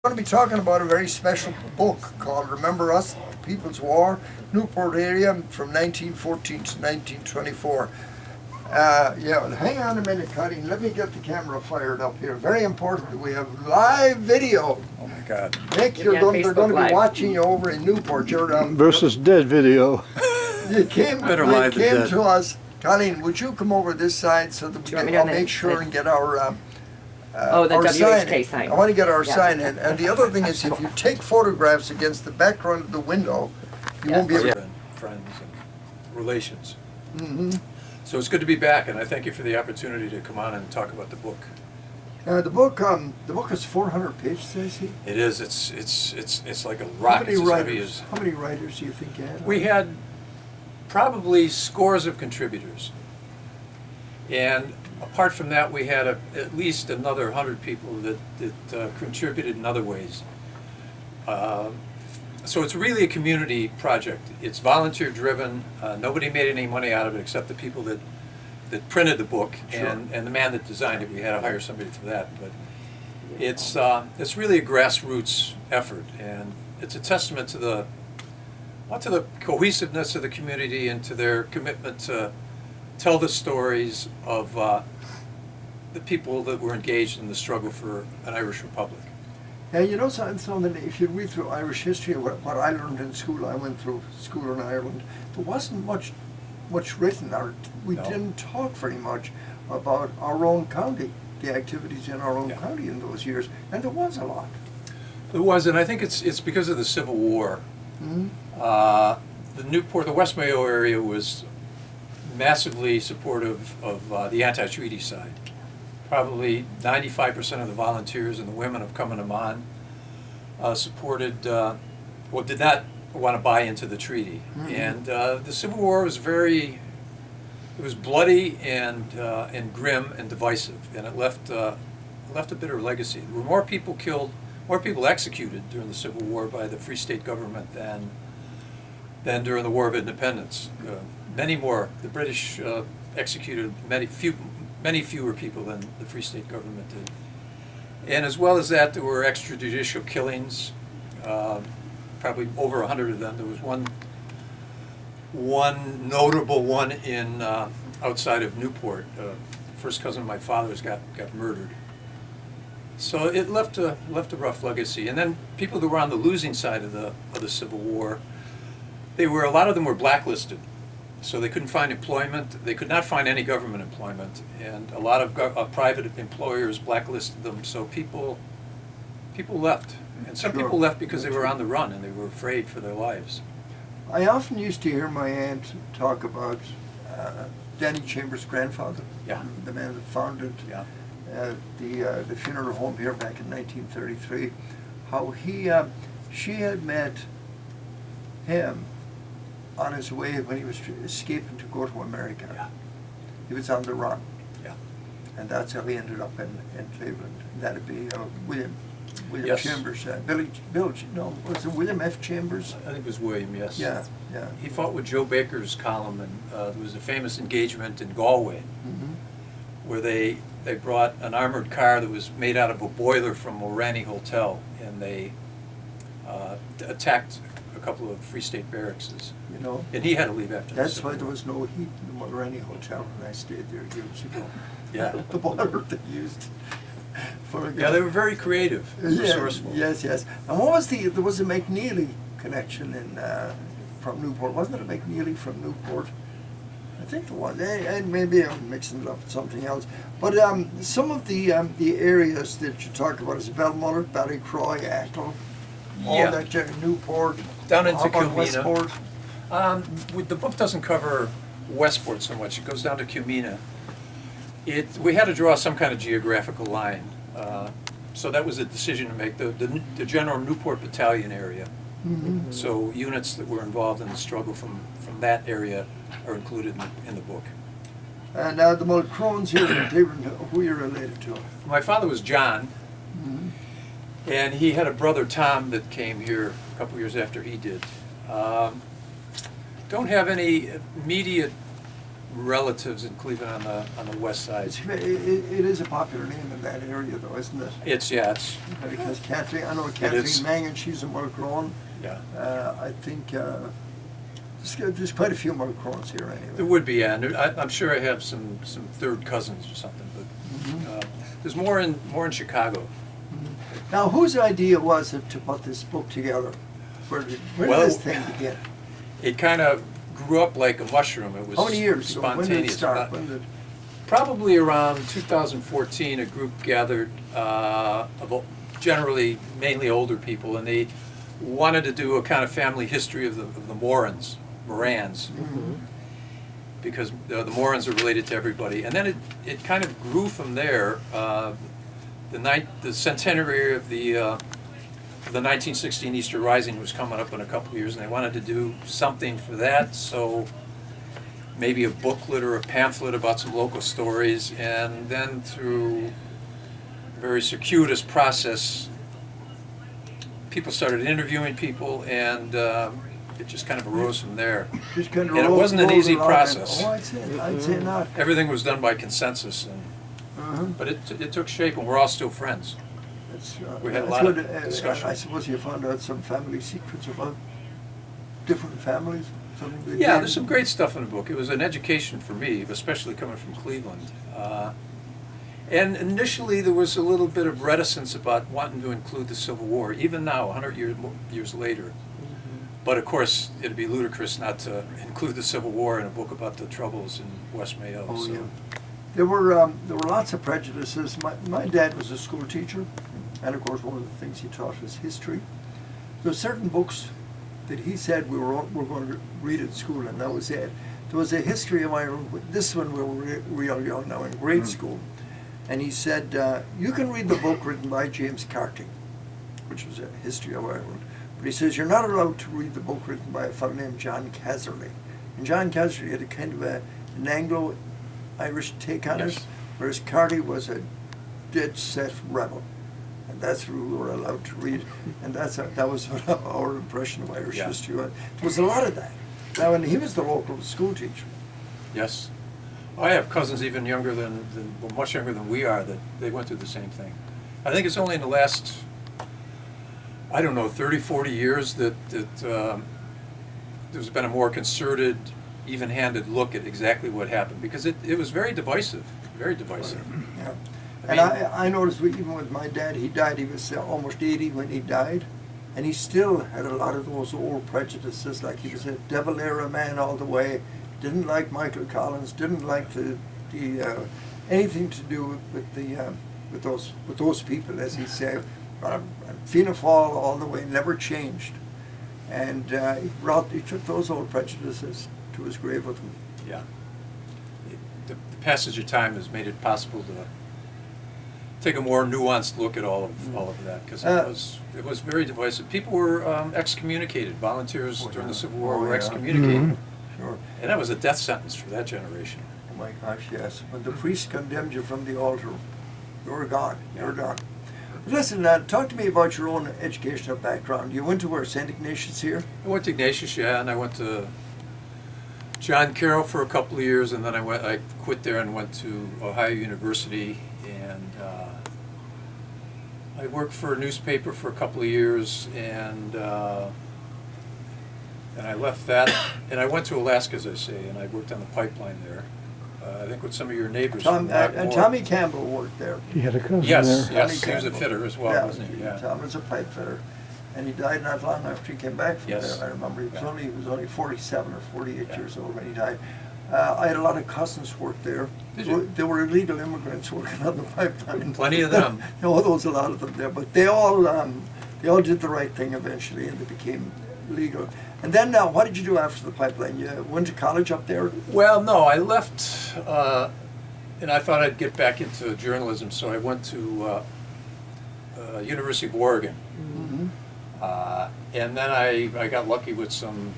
We're going to be talking about a very special book called Remember Us, the People's War, Newport area from 1914 to 1924. Yeah, hang on a minute, Colleen. Let me get the camera fired up here. Very important that we have live video. Oh my God. Nick, they're going to be watching you over in Newport. You're, versus dead video. You came live than dead. to us. Colleen, would you come over this side so that we can I'll make sure and get our the our WHK sign. I want to get our sign in. And the other thing is, if you take photographs against the background of the window, you won't be able to. Friends and relations. Mm-hmm. So it's good to be back, and I thank you for the opportunity to come on and talk about the book. The book is 400 pages, says he. It is. It's like a rock. It's as heavy as. How many writers do you think you had? We had probably scores of contributors, and apart from that, we had at least another 100 people that contributed in other ways. So it's really a community project. It's volunteer driven. Nobody made any money out of it except the people that printed the book. Sure. and the man that designed it. We had to hire somebody for that. But it's really a grassroots effort, and it's a testament to the cohesiveness of the community and to their commitment to tell the stories of the people that were engaged in the struggle for an Irish Republic. Yeah, you know something, if you read through Irish history, what I learned in school, I went through school in Ireland, there wasn't much written, or we didn't talk very much about our own county, the activities in our own county in those years, and there was a lot. There was, and I think it's because of the Civil War. Mm-hmm. The West Mayo area was massively supportive of the anti-treaty side. Probably 95% of the volunteers and the women of coming to Mon supported, did not want to buy into the treaty. Mm-hmm. And the Civil War was it was bloody and grim and divisive, and it left a bitter legacy. There were more people killed, more people executed during the Civil War by the Free State government than during the War of Independence. Many more. The British executed many fewer people than the Free State government did. And as well as that, there were extrajudicial killings, probably over 100 of them. There was one notable one in outside of Newport. First cousin of my father's got murdered. So it left a rough legacy. And then people that were on the losing side of the Civil War, a lot of them were blacklisted. So they couldn't find employment. They could not find any government employment, and a lot of private employers blacklisted them. So people left, and some people left because they were on the run and they were afraid for their lives. I often used to hear my aunt talk about Danny Chambers' grandfather, the man that founded the funeral home here back in 1933. How she had met him on his way when he was escaping to go to America. Yeah. He was on the run. Yeah. And that's how he ended up in Cleveland. That'd be William Chambers. Was it William F. Chambers? I think it was William, yes. Yeah. He fought with Joe Baker's column, and there was a famous engagement in Galway, where they brought an armored car that was made out of a boiler from Mulraney Hotel, and they attacked a couple of Free State barracks. And he had to leave after that. That's why there was no heat in the Mulraney Hotel when I stayed there years ago. Yeah. The boiler they used. They were very creative, resourceful. Yes. And what was there was a McNeely connection from Newport, wasn't it? A McNeely from Newport? I think the one. And maybe I'm mixing it up with something else. But some of the areas that you talked about is Belmullet, Ballycroy, Atholl, all that Newport, down into Kilmena. Westport. The book doesn't cover Westport so much. It goes down to Kilmena. We had to draw some kind of geographical line. So that was a decision to make. The general Newport Battalion area. Mm-hmm. So units that were involved in the struggle from that area are included in the book. And the Mulchrones here, who you're related to? My father was John, and he had a brother Tom that came here a couple years after he did. Don't have any immediate relatives in Cleveland on the west side. It is a popular name in that area, though, isn't it? It's, yeah, it's, Because Kathleen, I know is. Kathleen Mangan, she's a Mulchrone. yeah. I think there's quite a few Mulchrones here There anyway. would be, yeah, and I'm sure I have some third cousins or something, but there's more in Chicago. Now, whose idea was it to put this book together? Where did Well, this thing begin? It kind of grew up like a mushroom. It was How many years ago? When did it spontaneous. start? About- When did? Probably around 2014, a group gathered of generally mainly older people, and they wanted to do a kind of family history of the Morans, because the Morans are related to everybody. And then it kind of grew from there. The centenary of the 1916 Easter Rising was coming up in a couple of years, and they wanted to do something for that. So maybe a booklet or a pamphlet about some local stories, and then through a very circuitous process, people started interviewing people, and it just kind of arose from there. Just kind of And it wasn't an easy process. Oh, I'd say not. Everything was done by consensus, but it took shape, and we're all still friends. We had a lot of discussion. I suppose you found out some family secrets about different families. Something they Yeah, did. there's some great stuff in the book. It was an education for me, especially coming from Cleveland. And initially, there was a little bit of reticence about wanting to include the Civil War, even now, 100 years later. But of course, it'd be ludicrous not to include the Civil War in a book about the troubles in West Mayo. Oh, so. yeah. There were lots of prejudices. My dad was a school teacher, and of course, one of the things he taught was history. There were certain books that he said we were going to read at school, and that was it. There was a history of Ireland. This one we were real young now in grade school, and he said you can read the book written by James Carting, which was a history of Ireland. But he says you're not allowed to read the book written by a fellow named John Casserly. And John Casserly had a kind of an Anglo-Irish take on it, whereas Carty was a dead-set rebel. And that's who we were allowed to read. And that was what our impression of Irish history was. There was a lot of that. Now, and he was the local school teacher. Yes. I have cousins even younger well, much younger than we are, that they went through the same thing. I think it's only in the last, I don't know, 30, 40 years that there's been a more concerted, even-handed look at exactly what happened, because it was very divisive, very divisive. Yeah. I And mean- I noticed even with my dad, he died, he was almost 80 when he died, and he still had a lot of those old prejudices, like he was a devil-era man all the way, didn't like Michael Collins, didn't like the anything to do with those people, as he said, Fianna Fáil all the way, never changed. And he took those old prejudices to his grave with him. Yeah. The passage of time has made it possible to take a more nuanced look at all of that, because it was very divisive. People were excommunicated. Volunteers during the Civil War were excommunicated. Sure. And that was a death sentence for that generation. Oh my gosh, yes. When the priest condemned you from the altar, you were gone. You were gone. But listen, talk to me about your own educational background. You went to where, St. Ignatius here? I went to Ignatius, yeah, and I went to John Carroll for a couple of years, and then I quit there and went to Ohio University, and I worked for a newspaper for a couple of years, and I left that, and I went to Alaska, as I say, and I worked on the pipeline there. I think with some of your neighbors. And Rockmore. Tommy Campbell worked there. He had a cousin Yes, there. yes, Tommy he was a Campbell. fitter as well, wasn't he? Yeah. Tom was a pipe fitter, and he died not long after he came back from Yes. there. I remember he was Yeah. only 47 or 48 Yeah. years old when he died. I had a lot of cousins work there. Did you? They were illegal immigrants working on the pipeline. Plenty of them. No, there was a lot of them there, but they all did the right thing eventually, and they became legal. And then, what did you do after the pipeline? You went to college up there? Well, no, I left, and I thought I'd get back into journalism, so I went to University of Oregon. Mm-hmm. And then I got lucky with some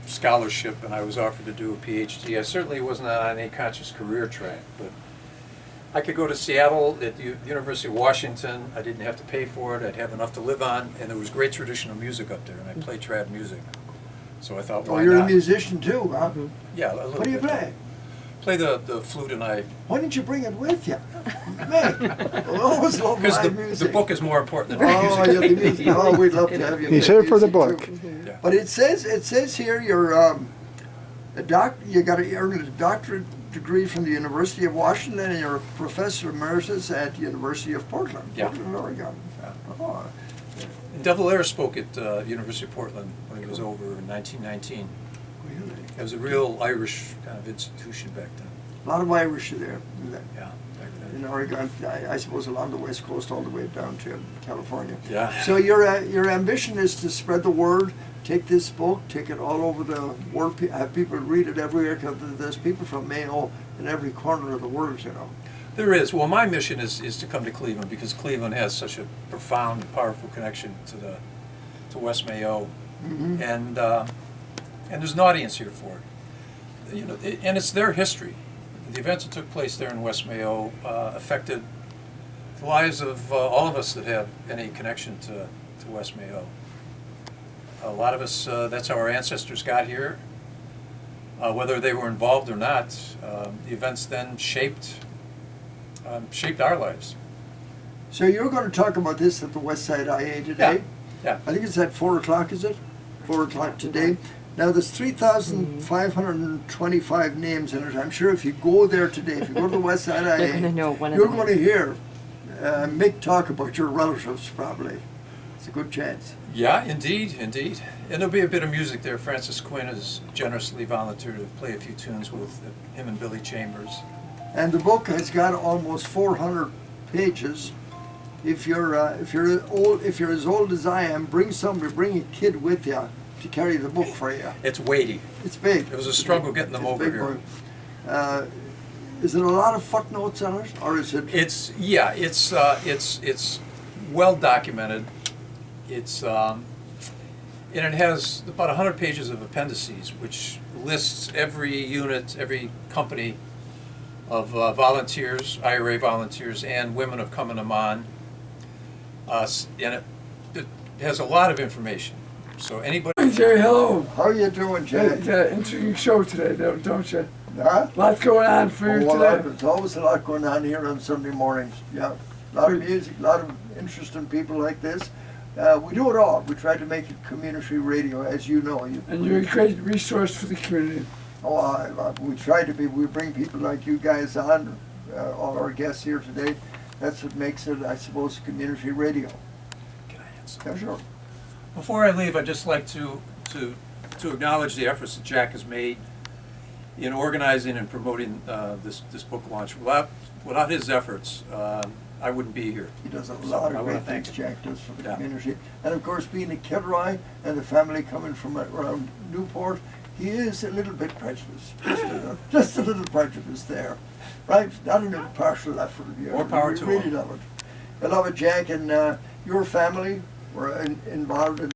scholarship, and I was offered to do a PhD. I certainly wasn't on any conscious career track, but I could go to Seattle at the University of Washington. I didn't have to pay for it. I'd have enough to live on, and there was great traditional music up there, and I play trad music. So I thought, why Oh, you're not? a musician too, huh? Yeah, a little What do you bit. play? play the flute and I, Why didn't you bring it with you? Mick, I always love because live the music. book is more important than the Oh, music. yeah, the music. Oh, we'd love to have you. He's play here for the music, book. too. Yeah. But it says here you're you got to earn a doctorate degree from the University of Washington, and you're a professor emeritus at the University of Portland, Yeah. Portland, Oregon. Yeah. Oh, And De Valera spoke at University of Portland when he was over in 1919. really? It was a real Irish kind of institution back then. A lot of Irish are there. Yeah. back then. In Oregon, I suppose along the west coast, all the way down to California. Yeah. So your ambition is to spread the word, take this book, take it all over the world, have people read it everywhere, because there's people from Mayo in every corner of the world, you know. There is. Well, my mission is to come to Cleveland because Cleveland has such a profound, powerful connection to West Mayo, Mhm. and there's an audience here for it. You know, and it's their history. The events that took place there in West Mayo affected the lives of all of us that have any connection to West Mayo. A lot of us, that's how our ancestors got here. Whether they were involved or not, the events then shaped our lives. So you're going to talk about this at the West Side IA today? Yeah. I think it's at 4 o'clock, is it? 4 o'clock today. Now there's 3,525 names in it. I'm sure if you go there today, if you go to the West Side IA, They're gonna know one of you're them. going to hear Mick talk about your relatives, probably. It's a good chance. Yeah, indeed. And there'll be a bit of music there. Francis Quinn has generously volunteered to play a few tunes with him and Billy Chambers. And the book has got almost 400 pages. If you're as old as I am, bring a kid with you to carry the book for you. It's weighty. It's big. It was a struggle getting them It's over big, here. boy. Is it a lot of footnotes on it, or is it? It's well documented. And it has about 100 pages of appendices, which lists every unit, every company of volunteers, IRA volunteers, and women of Come and Amman. And it has a lot of information. So anybody. Jerry, hello. How are you doing, Jay? Interesting show today, don't you? Huh? Lots going on for you Well, today. there's always a lot going on here on Sunday mornings. Yeah, a lot of music, a lot of interesting people like this. We do it all. We try to make it community radio, as you know. And you're a great resource for the community. We try to be. We bring people like you guys on, all our guests here today. That's what makes it, I suppose, community radio. Can I answer? Yeah, sure. Before I leave, I'd just like to acknowledge the efforts that Jack has made in organizing and promoting this book launch. Without his efforts, I wouldn't be here. He does a So lot I of wanna great thank things, him. Jack does for the Yeah. community. And of course, being a Kilroy and the family coming from around Newport, he is a little bit prejudiced. Just a little prejudice there. Right? Not an impartial effort. More power we to really him. love it. I love it, Jack, and your family were involved in